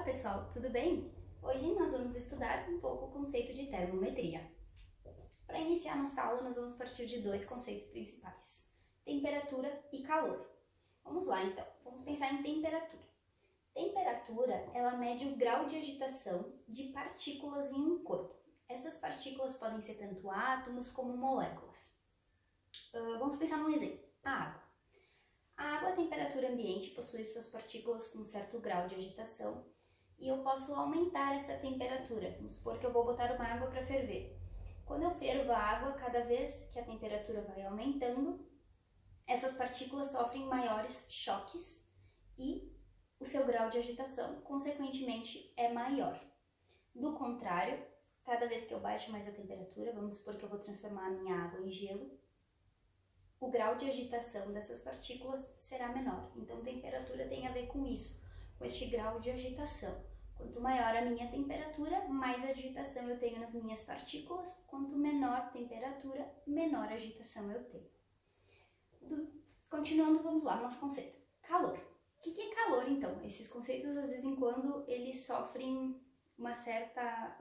pessoal, tudo bem? Hoje nós vamos estudar um pouco o conceito de termometria. Para iniciar nossa aula, nós vamos partir de dois conceitos principais: temperatura e calor. Vamos lá então, vamos pensar em temperatura. Temperatura, ela mede o grau de agitação de partículas em um corpo. Essas partículas podem ser tanto átomos como moléculas. Vamos pensar num exemplo: a água. A água, a temperatura ambiente, possui suas partículas com um certo grau de agitação e eu posso aumentar essa temperatura. Vamos supor que eu vou botar uma água para ferver. Quando eu fervo a água, cada vez que a temperatura vai aumentando, essas partículas sofrem maiores choques e o seu grau de agitação, consequentemente, é maior. Do contrário, cada vez que eu baixo mais a temperatura, vamos supor que eu vou transformar a minha água em gelo, o grau de agitação dessas partículas será menor. Então, temperatura tem a ver com isso, com este grau de agitação. Quanto maior a minha temperatura, mais agitação eu tenho nas minhas partículas. Quanto menor temperatura, menor agitação eu tenho. Continuando, vamos lá, nosso conceito. Calor. O que é calor, então? Esses conceitos, às vezes em quando, eles sofrem uma certa...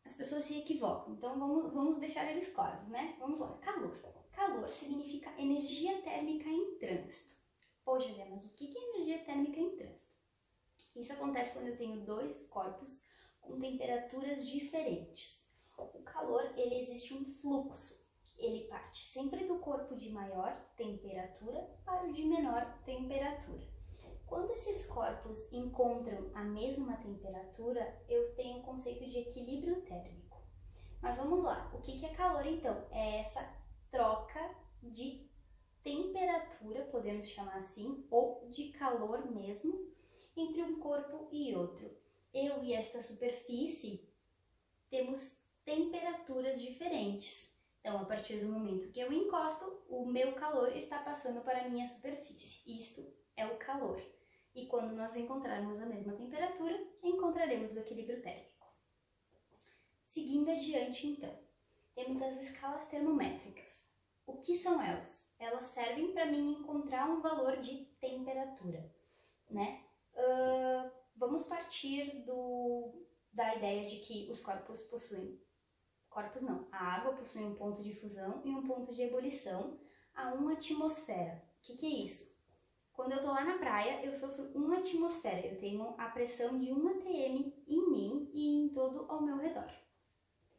As pessoas se equivocam, então vamos deixar eles claros, né? Vamos lá, calor. Calor significa energia térmica em trânsito. Poxa, mas o que é energia térmica em trânsito? Isso acontece quando eu tenho dois corpos com temperaturas diferentes. O calor, ele existe um fluxo. Ele parte sempre do corpo de maior temperatura para o de menor temperatura. Quando esses corpos encontram a mesma temperatura, eu tenho o conceito de equilíbrio térmico. Mas vamos lá, o que é calor então? É essa troca de temperatura, podemos chamar assim, ou de calor mesmo, entre um corpo e outro. Eu e esta superfície temos temperaturas diferentes. Então, a partir do momento que eu encosto, o meu calor está passando para a minha superfície. Isto é o calor. E quando nós encontrarmos a mesma temperatura, encontraremos o equilíbrio térmico. Seguindo adiante, então, temos as escalas termométricas. O que são elas? Elas servem para mim encontrar um valor de temperatura, né? Vamos partir da ideia de que os corpos possuem... Corpos não, a água possui um ponto de fusão e um ponto de ebulição a 1 atmosfera. O que é isso? Quando eu estou lá na praia, eu sofro 1 atmosfera, eu tenho a pressão de 1 atm em mim e em todo ao meu redor.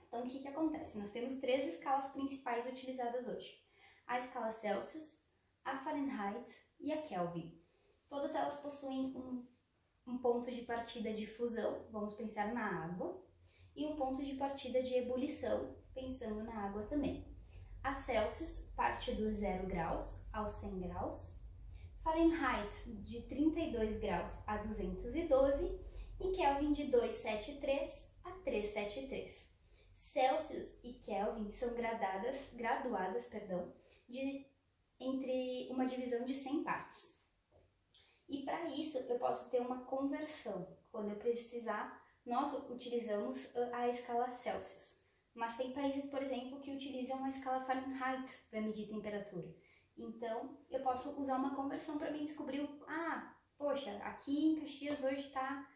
Então, o que acontece? Nós temos 3 escalas principais utilizadas hoje: a escala Celsius, a Fahrenheit e a Kelvin. Todas elas possuem um ponto de partida de fusão, vamos pensar na água, e um ponto de partida de ebulição, pensando na água também. A Celsius parte dos 0 graus aos 100 graus, Fahrenheit de 32 graus a 212 e Kelvin de 273 a 373. Celsius e Kelvin são graduadas entre uma divisão de 100 partes. E para isso eu posso ter uma conversão. Quando eu precisar, nós utilizamos a escala Celsius. Mas tem países, por exemplo, que utilizam a escala Fahrenheit para medir temperatura. Então, eu posso usar uma conversão para mim descobrir, poxa, aqui em Caxias hoje está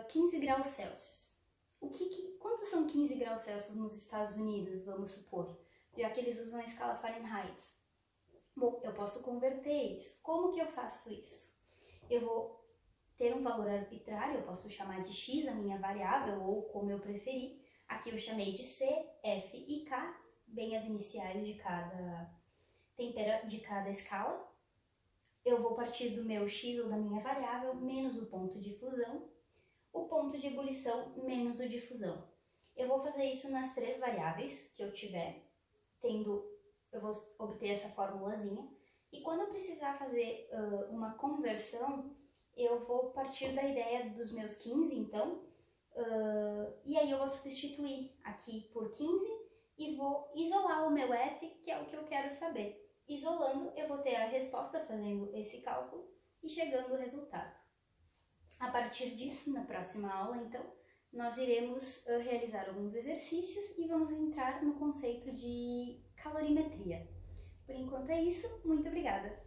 15 graus Celsius. Quantos são 15 graus Celsius nos Estados Unidos, vamos supor, já que eles usam a escala Fahrenheit? Bom, eu posso converter isso. Como que eu faço isso? Eu vou ter um valor arbitrário, eu posso chamar de x a minha variável, ou como eu preferir. Aqui eu chamei de C, F e K, bem as iniciais de cada escala. Eu vou partir do meu x ou da minha variável menos o ponto de fusão, o ponto de ebulição menos o de fusão. Eu vou fazer isso nas 3 variáveis que eu tiver, eu vou obter essa formulazinha, e quando eu precisar fazer uma conversão, eu vou partir da ideia dos meus 15, então, e aí eu vou substituir aqui por 15 e vou isolar o meu f, que é o que eu quero saber. Isolando, eu vou ter a resposta fazendo esse cálculo e chegando ao resultado. A partir disso, na próxima aula, então, nós iremos realizar alguns exercícios e vamos entrar no conceito de calorimetria. Por enquanto é isso, muito obrigada!